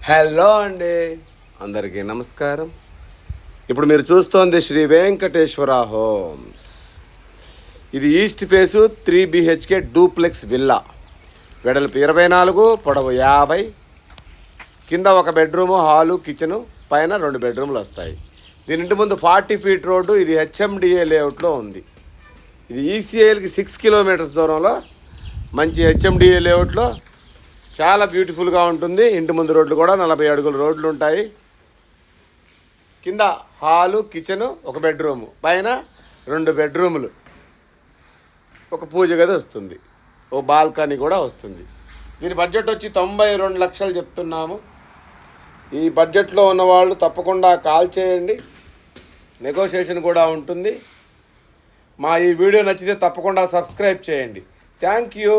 Hello అండి, అందరికీ నమస్కారం. ఇప్పుడు మీరు చూస్తోంది శ్రీ వెంకటేశ్వర హోమ్స్. ఇది east face 3 BHK duplex villa. వెడల్పు 24, పొడవు 50. కింద ఒక బెడ్రూము, హాలు, కిచెను, పైన 2 బెడ్రూమ్లు వస్తాయి. దీని ఇంటి ముందు 40 ఫీట్ రోడ్డు. ఇది HMDA లేఅవుట్లో ఉంది. ఇది ECILకి 6 కిలోమీటర్స్ దూరంలో మంచి HMDA లేఅవుట్లో చాలా బ్యూటిఫుల్గా ఉంటుంది. ఇంటి ముందు రోడ్లు కూడా 40 అడుగుల రోడ్లు ఉంటాయి. కింద హాలు, కిచెను, ఒక బెడ్రూము, పైన 2 బెడ్రూములు, ఒక పూజ గది వస్తుంది, ఓ బాల్కనీ కూడా వస్తుంది. దీని బడ్జెట్ వచ్చి 92 లక్షలు చెప్తున్నాము. ఈ బడ్జెట్లో ఉన్నవాళ్ళు తప్పకుండా కాల్ చేయండి, నెగోషియేషన్ కూడా ఉంటుంది. మా ఈ వీడియో నచ్చితే తప్పకుండా సబ్స్క్రైబ్ చేయండి. Thank you.